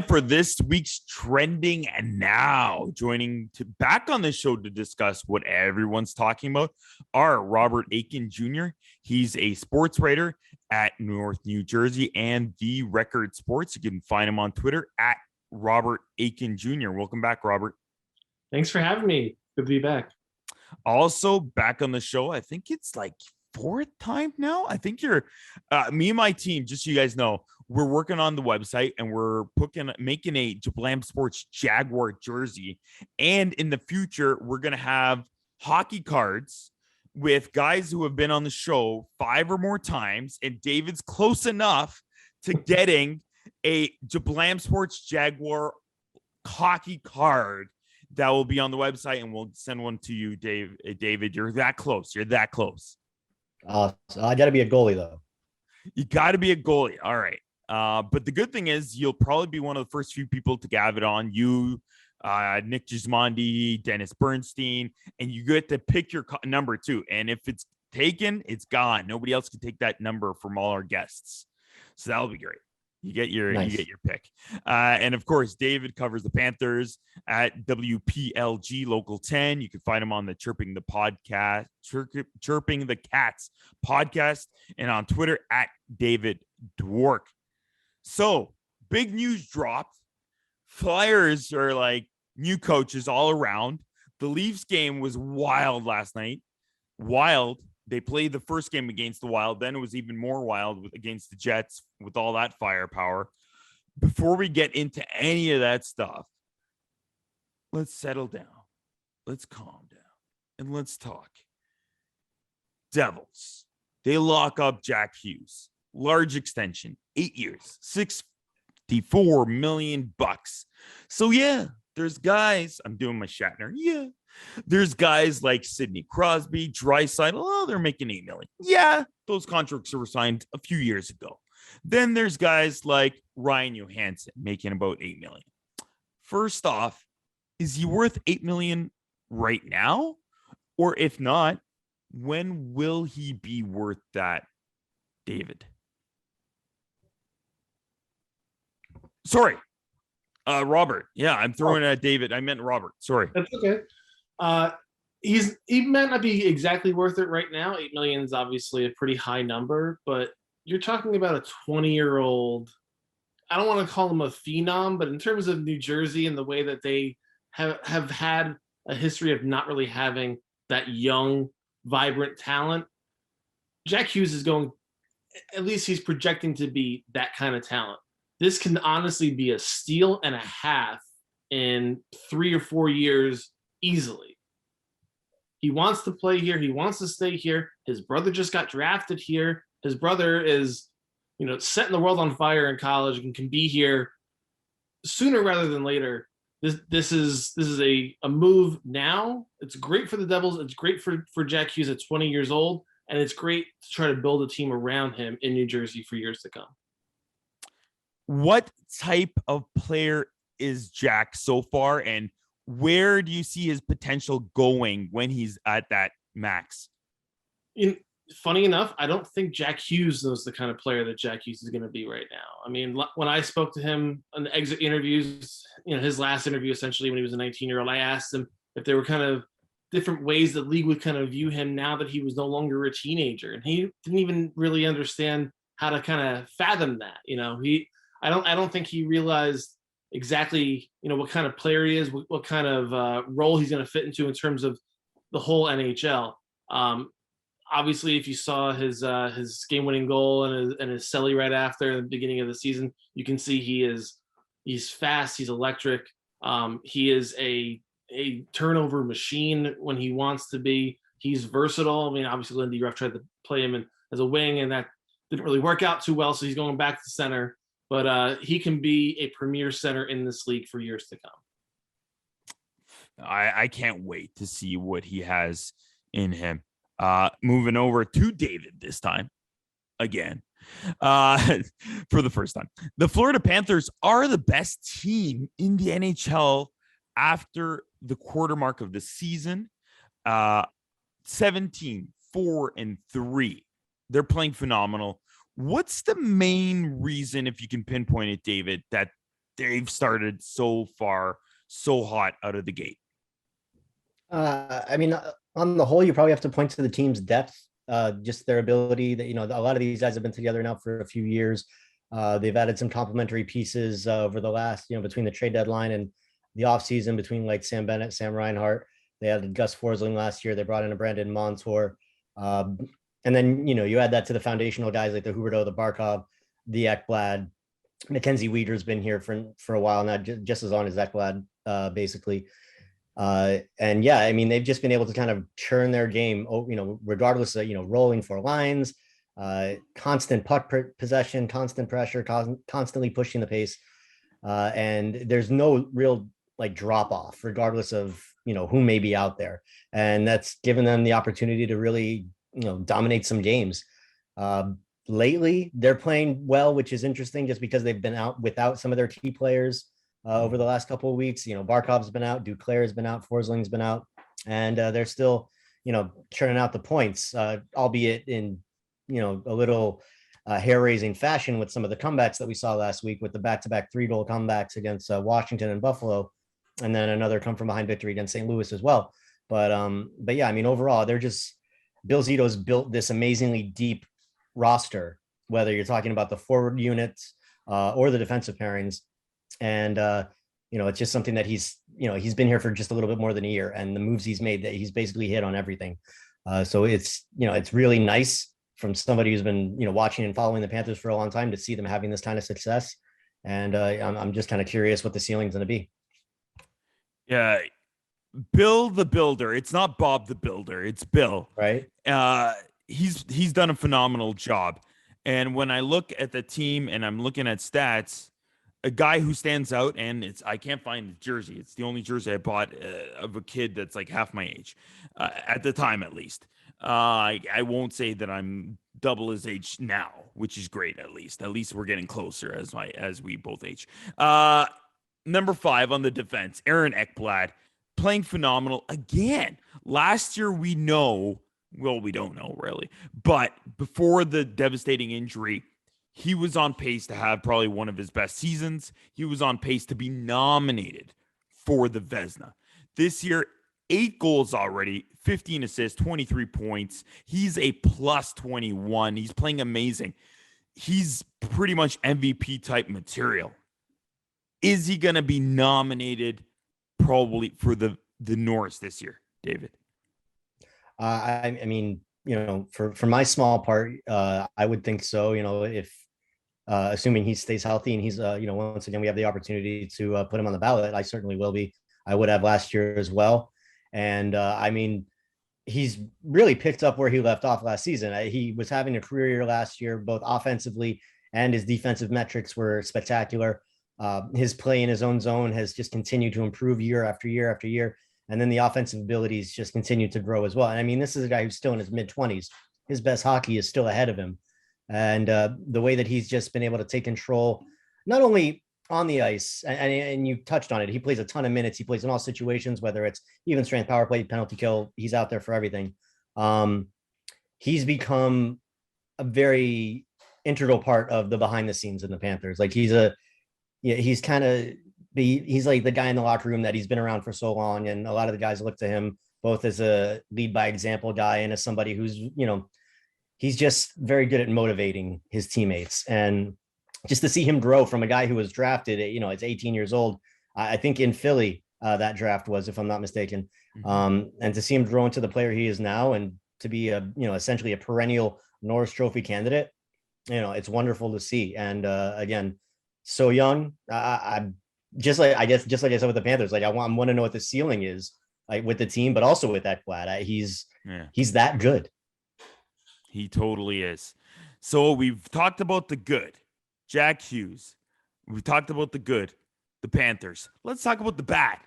Time for this week's trending and now back on the show to discuss what everyone's talking about are Robert Aitken Jr. He's a sports writer at North New Jersey and The Record Sports. You can find him on Twitter at Robert Aitken Jr. Welcome back, Robert. Thanks for having me. Good to be back. Also back on the show, I think it's like fourth time now. I think you're me and my team, just so you guys know, we're working on the website and we're making a Jablam Sports Jaguar jersey. And in the future, we're going to have hockey cards with guys who have been on the show 5 or more times. And David's close enough to getting a Jablam Sports Jaguar hockey card that will be on the website. And we'll send one to you, David. You're that close. You're that close. So I got to be a goalie, though. You got to be a goalie. All right. But the good thing is you'll probably be one of the first few people to have it on. You, Nick Gismondi, Dennis Bernstein, and you get to pick your number too. And if it's taken, it's gone. Nobody else can take that number from all our guests. So that'll be great. You get your pick. And of course, David covers the Panthers at WPLG Local 10. You can find him on the Chirping the Cats podcast and on Twitter at David Dwork. So big news dropped. Flyers are like new coaches all around. The Leafs game was wild last night. Wild. They played the first game against the Wild. Then it was even more wild against the Jets with all that firepower. Before we get into any of that stuff, let's settle down. Let's calm down. And let's talk. Devils. They lock up Jack Hughes. Large extension. 8 years. $64 million. So, yeah, there's guys. I'm doing my Shatner. Yeah. There's guys like Sidney Crosby, Draisaitl. Oh, they're making $8 million. Yeah, those contracts were signed a few years ago. Then there's guys like Ryan Johansson making about $8 million. First off, is he worth $8 million right now? Or if not, when will he be worth that, David? Sorry, Robert. Yeah, I'm throwing at David. I meant Robert. Sorry. That's okay. He might not be exactly worth it right now. 8 million is obviously a pretty high number, but you're talking about a 20-year-old. I don't want to call him a phenom, but in terms of New Jersey and the way that they have had a history of not really having that young, vibrant talent, Jack Hughes is going, at least he's projecting to be that kind of talent. This can honestly be a steal and a half in 3 or 4 years easily. He wants to play here. He wants to stay here. His brother just got drafted here. His brother is, setting the world on fire in college and can be here sooner rather than later. This is a move now. It's great for the Devils. It's great for Jack Hughes at 20 years old, and it's great to try to build a team around him in New Jersey for years to come. What type of player is Jack so far, and where do you see his potential going when he's at that max? Funny enough, I don't think Jack Hughes knows the kind of player that Jack Hughes is going to be right now. I mean, when I spoke to him on the exit interviews, his last interview, essentially when he was a 19-year-old, I asked him if there were kind of different ways the league would kind of view him now that he was no longer a teenager. And he didn't even really understand how to kind of fathom that. I don't think he realized exactly, what kind of player he is, what kind of role he's going to fit into in terms of the whole NHL. Obviously, if you saw his game-winning goal and his celly right after the beginning of the season, you can see he's fast, he's electric. He is a turnover machine when he wants to be. He's versatile. I mean, obviously, Lindy Ruff tried to play him as a wing, and that didn't really work out too well, so he's going back to center. But he can be a premier center in this league for years to come. I can't wait to see what he has in him. Moving over to David this time, again, for the first time. The Florida Panthers are the best team in the NHL after the quarter mark of the season. 17, 4, and 3. They're playing phenomenal. What's the main reason, if you can pinpoint it, David, that they've started so hot out of the gate. I mean, on the whole, you probably have to point to the team's depth, just their ability that, a lot of these guys have been together now for a few years. They've added some complementary pieces over the last, between the trade deadline and the offseason, between like Sam Bennett, Sam Reinhart. They added Gus Forsling last year. They brought in a Brandon Montour. And then, you add that to the foundational guys like the Huberdeau, the Barkov, the Ekblad. Mackenzie Weeder's been here for a while now, just as long as Ekblad, basically. And yeah, I mean, they've just been able to kind of churn their game, regardless of, rolling for lines, constant puck possession, constant pressure, constantly pushing the pace. And there's no real like drop off, regardless of, who may be out there. And that's given them the opportunity to really, dominate some games. Lately, they're playing well, which is interesting just because they've been out without some of their key players over the last couple of weeks. Barkov's been out, Duclair has been out, Forsling's been out, and they're still, churning out the points, albeit in, a little hair-raising fashion with some of the comebacks that we saw last week with the back-to-back 3-goal comebacks against Washington and Buffalo, and then another come-from-behind victory against St. Louis as well. But yeah, I mean, overall, they're just Bill Zito's built this amazingly deep roster, whether you're talking about the forward units or the defensive pairings. And, it's just something that he's been here for just a little bit more than a year, and the moves he's made, that he's basically hit on everything. So it's really nice from somebody who's been, watching and following the Panthers for a long time to see them having this kind of success. And I'm just kind of curious what the ceiling's going to be. Yeah. Bill the Builder. It's not Bob the Builder. It's Bill. Right. He's done a phenomenal job. And when I look at the team and I'm looking at stats, a guy who stands out, and I can't find the jersey. It's the only jersey I bought of a kid that's like half my age, at the time at least. I won't say that I'm double his age now, which is great. At least we're getting closer as we both age. Number 5 on the defense, Aaron Ekblad, playing phenomenal again. Last year, we don't know really, but before the devastating injury, he was on pace to have probably one of his best seasons. He was on pace to be nominated for the Vezina. This year, 8 goals already, 15 assists, 23 points. He's a plus 21. He's playing amazing. He's pretty much MVP type material. Is he going to be nominated probably for the Norris this year, David? I mean, for my small part, I would think so. If assuming he stays healthy and he's, once again, we have the opportunity to put him on the ballot, I certainly will be. I would have last year as well. And I mean, he's really picked up where he left off last season. He was having a career year last year, both offensively and his defensive metrics were spectacular. His play in his own zone has just continued to improve year after year after year. And then the offensive abilities just continue to grow as well. And I mean, this is a guy who's still in his mid-20s. His best hockey is still ahead of him. And the way that he's just been able to take control, not only on the ice, and you touched on it, he plays a ton of minutes. He plays in all situations, whether it's even strength, power play, penalty kill. He's out there for everything. He's become a very integral part of the behind the scenes in the Panthers. Like he's like the guy in the locker room that he's been around for so long. And a lot of the guys look to him both as a lead by example guy and as somebody who's, he's just very good at motivating his teammates. And just to see him grow from a guy who was drafted at, it's 18 years old, I think in Philly, that draft was, if I'm not mistaken. And to see him grow into the player he is now and to be essentially a perennial Norris Trophy candidate, it's wonderful to see. And again, so young. I just like I said with the Panthers, like I want to know what the ceiling is, like with the team, but also with Ekblad. He's that good. He totally is. So we've talked about the good, Jack Hughes. We've talked about the good, the Panthers. Let's talk about the bad,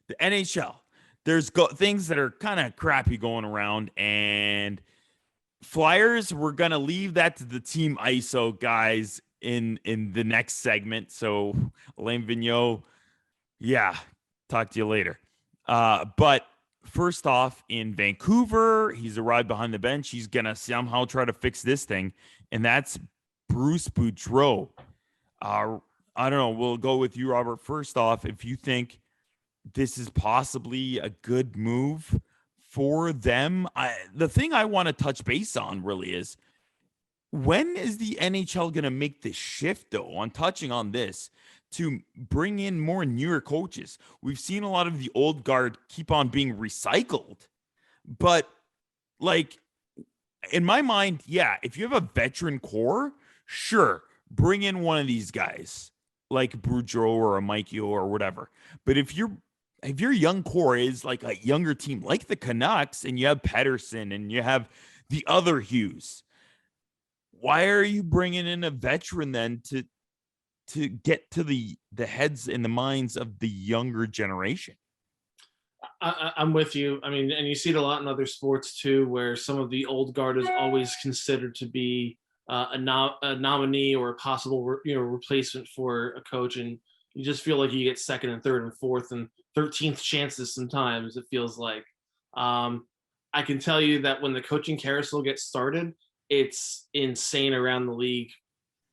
the NHL. There's things that are kind of crappy going around, and Flyers, we're going to leave that to the Team ISO guys in the next segment. So Alain Vigneault, talk to you later. But first off, in Vancouver, he's arrived behind the bench. He's going to somehow try to fix this thing, and that's Bruce Boudreau. I don't know. We'll go with you, Robert. First off, if you think this is possibly a good move for them, the thing I want to touch base on really is, when is the NHL going to make this shift, though, on touching on this, to bring in more newer coaches? We've seen a lot of the old guard keep on being recycled. But, like, in my mind, yeah, if you have a veteran core, sure, bring in one of these guys, like Boudreau or a Mike Yeo or whatever. But if your young core is like a younger team, like the Canucks, and you have Pettersson and you have the other Hughes, why are you bringing in a veteran then to get to the heads and the minds of the younger generation? I'm with you. I mean, and you see it a lot in other sports too, where some of the old guard is always considered to be a nominee or a possible replacement for a coach, and you just feel like you get second and third and fourth and 13th chances sometimes, it feels like. I can tell you that when the coaching carousel gets started, it's insane around the league,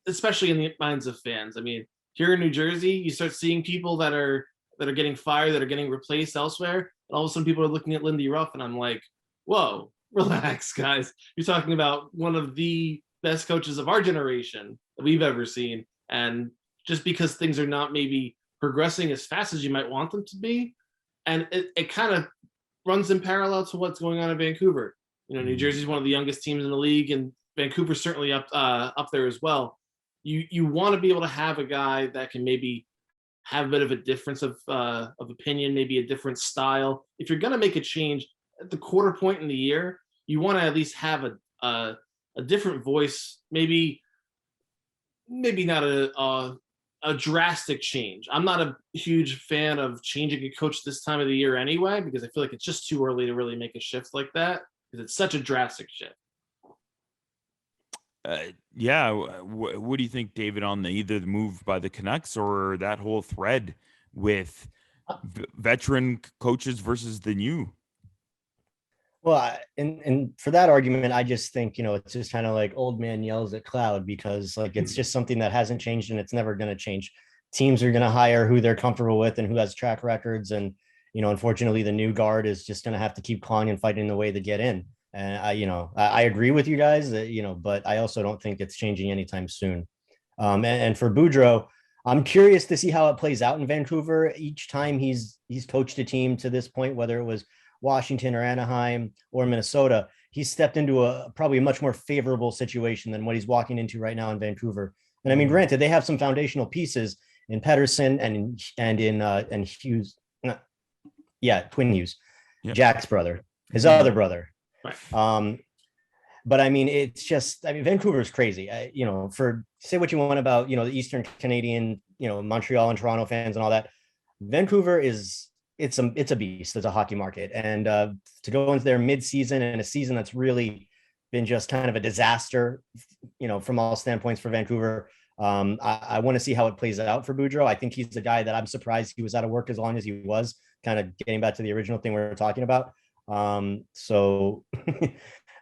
especially in the minds of fans. I mean, here in New Jersey, you start seeing people that are getting fired, that are getting replaced elsewhere, and all of a sudden people are looking at Lindy Ruff, and I'm like, whoa, relax, guys. You're talking about one of the best coaches of our generation that we've ever seen, and just because things are not maybe progressing as fast as you might want them to be, and it kind of runs in parallel to what's going on in Vancouver. New Jersey's one of the youngest teams in the league, and Vancouver's certainly up there as well. You want to be able to have a guy that can maybe have a bit of a difference of opinion, maybe a different style. If you're going to make a change at the quarter point in the year, you want to at least have a different voice. Maybe not a drastic change. I'm not a huge fan of changing a coach this time of the year anyway, because I feel like it's just too early to really make a shift like that, because it's such a drastic shift. Yeah. What do you think, David, on either the move by the Canucks or that whole thread with veteran coaches versus the new? Well, and for that argument, I just think, it's just kind of like old man yells at cloud, because like it's just something that hasn't changed and it's never going to change. Teams are going to hire who they're comfortable with and who has track records. And, unfortunately, the new guard is just going to have to keep clawing and fighting the way to get in. And I agree with you guys that, but I also don't think it's changing anytime soon. And for Boudreau, I'm curious to see how it plays out in Vancouver. Each time he's coached a team to this point, whether it was Washington or Anaheim or Minnesota, he's stepped into probably a much more favorable situation than what he's walking into right now in Vancouver. And I mean, granted, they have some foundational pieces in Pettersson and in Hughes. Twin Hughes, yep. Jack's brother, his other brother. Right. But I mean, it's just, Vancouver is crazy. For say what you want about, the Eastern Canadian, Montreal and Toronto fans and all that. Vancouver it's a beast. It's a hockey market. And to go into their mid-season and a season that's really been just kind of a disaster, from all standpoints for Vancouver. I want to see how it plays out for Boudreau. I think he's the guy that I'm surprised he was out of work as long as he was, kind of getting back to the original thing we were talking about. So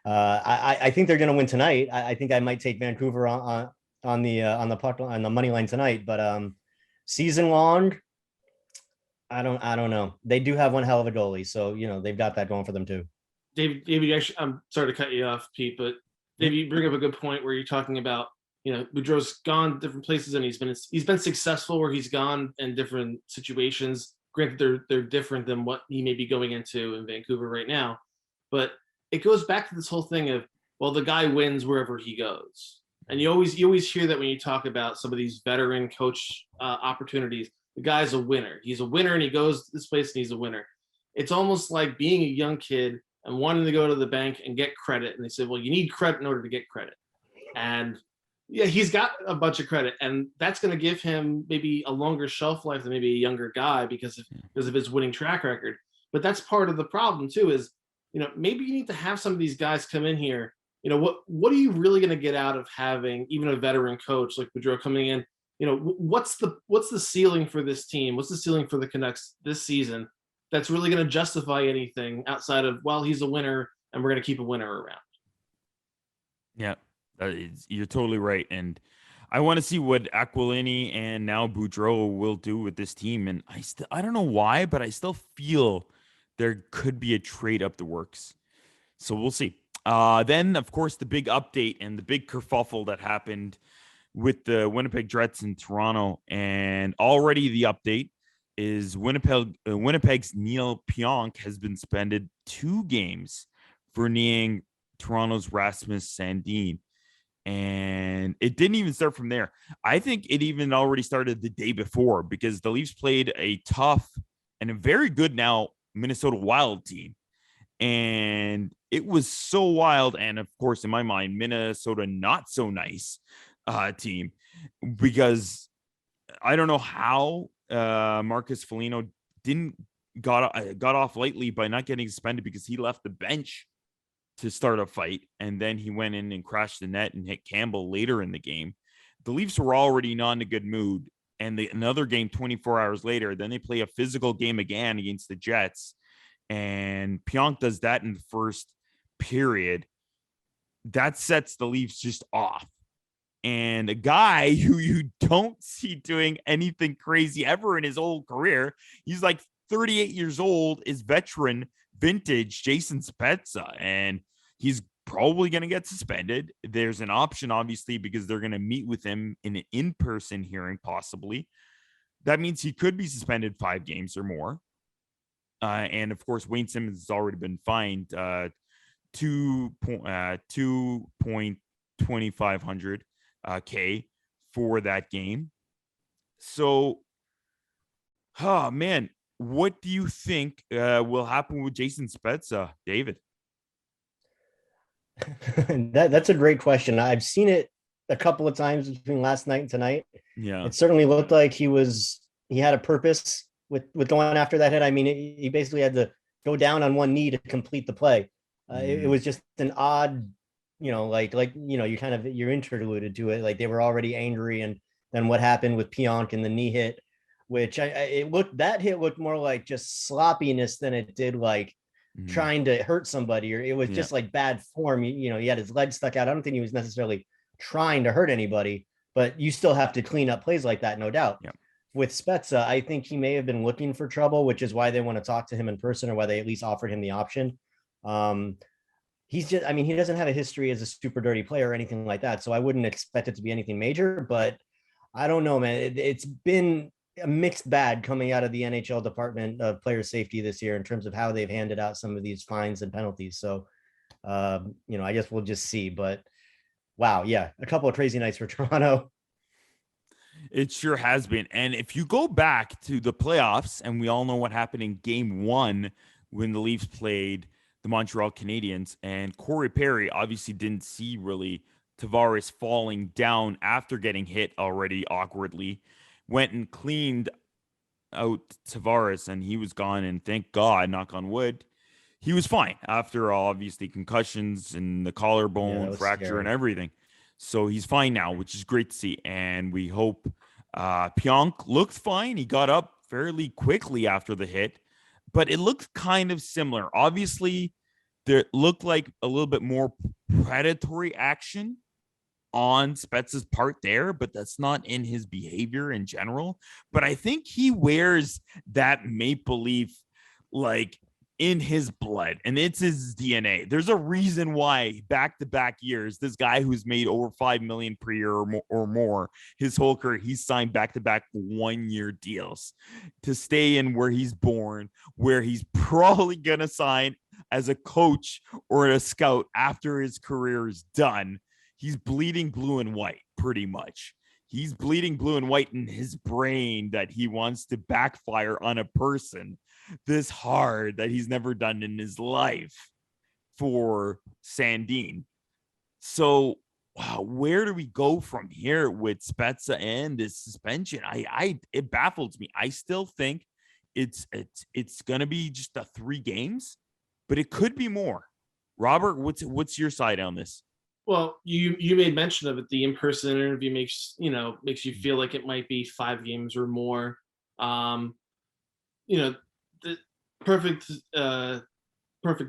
I think they're going to win tonight. I think I might take Vancouver on the money line tonight, but season long, I don't know. They do have one hell of a goalie, so they've got that going for them too. David, actually, I'm sorry to cut you off, Pete, but David, you bring up a good point where you're talking about Boudreau's gone different places and he's been successful where he's gone in different situations. Granted, they're different than what he may be going into in Vancouver right now, but it goes back to this whole thing of, well, the guy wins wherever he goes, and you always hear that when you talk about some of these veteran coach opportunities. The guy's a winner. He's a winner, and he goes to this place and he's a winner. It's almost like being a young kid and wanting to go to the bank and get credit, and they say, well, you need credit in order to get credit, and yeah, he's got a bunch of credit, and that's going to give him maybe a longer shelf life than maybe a younger guy because of his winning track record. But that's part of the problem too. Is maybe you need to have some of these guys come in here. What are you really going to get out of having even a veteran coach like Boudreau coming in? What's the ceiling for this team? What's the ceiling for the Canucks this season that's really going to justify anything outside of, well, he's a winner and we're going to keep a winner around? Yeah. You're totally right. And I want to see what Aquilini and now Boudreau will do with this team. And I don't know why, but I still feel there could be a trade up the works. So we'll see. Then, of course, the big update and the big kerfuffle that happened with the Winnipeg Jets in Toronto. And already the update is Winnipeg's Neil Pionk has been suspended 2 games for kneeing Toronto's Rasmus Sandin. And it didn't even start from there. I think it even already started the day before, because the Leafs played a tough and a very good now Minnesota Wild team. And it was so wild. And of course, in my mind, Minnesota not so nice team, because I don't know how Marcus Foligno got off lightly by not getting suspended, because he left the bench to start a fight, and then he went in and crashed the net and hit Campbell later in the game. The Leafs were already not in a good mood, and another game 24 hours later, then they play a physical game again against the Jets, and Pionk does that in the first period. That sets the Leafs just off. And a guy who you don't see doing anything crazy ever in his whole career, he's like 38 years old, is veteran vintage Jason Spezza, and he's probably going to get suspended. There's an option, obviously, because they're going to meet with him in an in-person hearing, possibly. That means he could be suspended 5 games or more. And of course, Wayne Simmons has already been fined $2,2500 K for that game. So, oh man, what do you think will happen with Jason Spezza, David? That's a great question. I've seen it a couple of times between last night and tonight. Yeah, it certainly looked like he had a purpose with going after that hit. I mean, he basically had to go down on one knee to complete the play. It was just an odd, you're interluded to it. Like, they were already angry, and then what happened with Pionk and the knee hit, which that hit looked more like just sloppiness than it did like trying to hurt somebody, or it was just like bad form. He had his leg stuck out. I don't think he was necessarily trying to hurt anybody, but you still have to clean up plays like that, no doubt. Yeah. With Spezza, I think he may have been looking for trouble, which is why they want to talk to him in person, or why they at least offered him the option. He doesn't have a history as a super dirty player or anything like that, so I wouldn't expect it to be anything major, but I don't know, man. It's been a mixed bag coming out of the NHL Department of Player Safety this year in terms of how they've handed out some of these fines and penalties. So, I guess we'll just see. But wow, yeah, a couple of crazy nights for Toronto. It sure has been. And if you go back to the playoffs, and we all know what happened in game 1 when the Leafs played the Montreal Canadiens, and Corey Perry obviously didn't see really Tavares falling down after getting hit already awkwardly, went and cleaned out Tavares, and he was gone. And thank God, knock on wood, he was fine after obviously concussions and the collarbone fracture scary. And everything. So he's fine now, which is great to see. And we hope Pionk looked fine. He got up fairly quickly after the hit, but it looked kind of similar. Obviously, there looked like a little bit more predatory action on Spezza's part there, but that's not in his behavior in general. But I think he wears that Maple Leaf like in his blood, and it's his DNA. There's a reason why back-to-back years, this guy who's made over $5 million per year or more his whole career, he's signed back-to-back 1-year deals to stay in where he's born, where he's probably gonna sign as a coach or a scout after his career is done. He's bleeding blue and white, pretty much. He's bleeding blue and white in his brain that he wants to backfire on a person this hard that he's never done in his life for Sandin. So, wow, where do we go from here with Spezza and this suspension? It baffles me. I still think it's gonna be just 3 games, but it could be more. Robert, what's your side on this? Well, you made mention of it. The in-person interview makes you feel like it might be 5 games or more. The perfect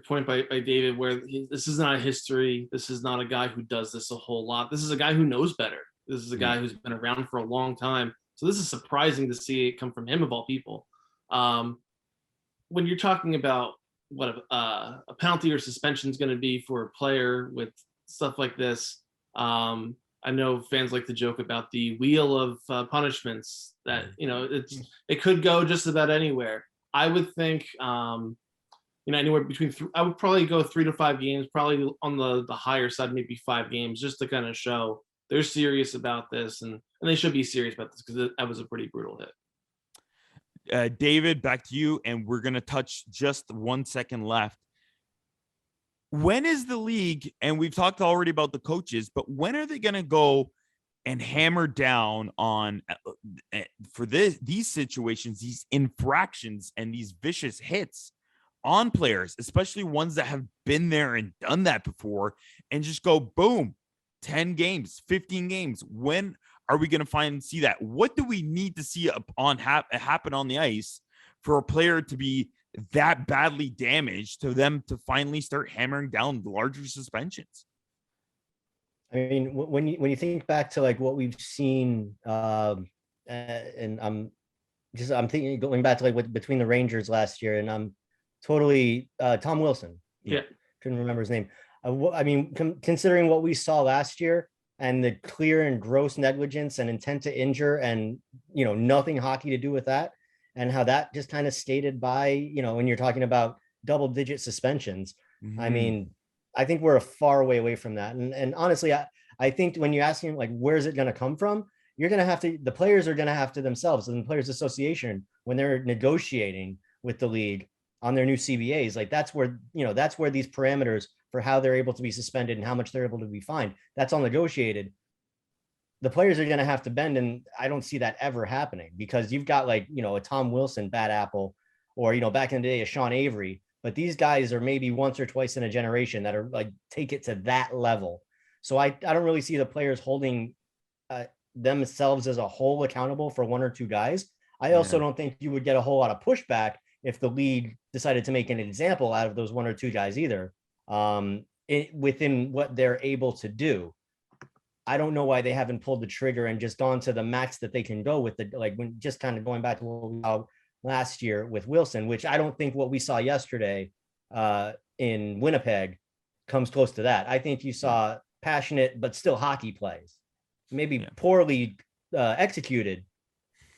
point by David, where this is not a history. This is not a guy who does this a whole lot. This is a guy who knows better. This is a guy who's been around for a long time. So this is surprising to see it come from him of all people. When you're talking about what a penalty or suspension is going to be for a player with stuff like this, I know fans like to joke about the wheel of punishments that, it could go just about anywhere. I would think, anywhere between I would probably go 3 to 5 games, probably on the higher side, maybe 5 games, just to kind of show they're serious about this, and they should be serious about this because that was a pretty brutal hit. David, back to you, and we're going to touch just 1 second left. When is the league, and we've talked already about the coaches, but when are they going to go and hammer down on for these situations, these infractions and these vicious hits on players, especially ones that have been there and done that before, and just go boom, 10 games, 15 games? When are we going to see that? What do we need to see happen on the ice for a player to be that badly damaged to them to finally start hammering down the larger suspensions? I mean, when you think back to like what we've seen, and I'm thinking going back to like between the Rangers last year, and I'm totally Tom Wilson. Yeah, couldn't remember his name. I mean, considering what we saw last year and the clear and gross negligence and intent to injure, and nothing hockey to do with that, and how that just kind of stated by when you're talking about double-digit suspensions. Mm-hmm. I mean, I think we're a far away from that. And honestly, I think when you ask him, like, where's it going to come from? The players are going to have to themselves, and the Players Association, when they're negotiating with the league on their new CBAs, like that's where these parameters for how they're able to be suspended and how much they're able to be fined, that's all negotiated. The players are going to have to bend, and I don't see that ever happening, because you've got like, a Tom Wilson bad apple, or, back in the day, a Sean Avery, but these guys are maybe once or twice in a generation that are like, take it to that level. So I don't really see the players holding themselves as a whole accountable for 1 or 2 guys. I also don't think you would get a whole lot of pushback if the league decided to make an example out of those 1 or 2 guys either, within what they're able to do. I don't know why they haven't pulled the trigger and just gone to the max that they can go with when just kind of going back to what we saw last year with Wilson, which I don't think what we saw yesterday in Winnipeg comes close to that. I think you saw passionate, but still hockey plays, maybe poorly executed,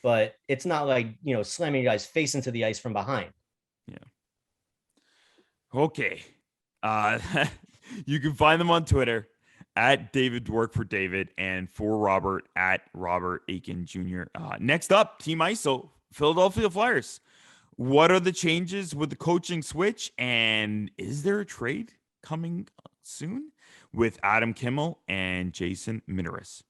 but it's not like, slamming guys face into the ice from behind. Yeah. Okay. You can find them on Twitter at David Dwork for David, and for Robert at Robert Aitken Jr. Next up, Team ISO, Philadelphia Flyers. What are the changes with the coaching switch, and is there a trade coming soon with Adam Kimmel and Jason Myrtetus?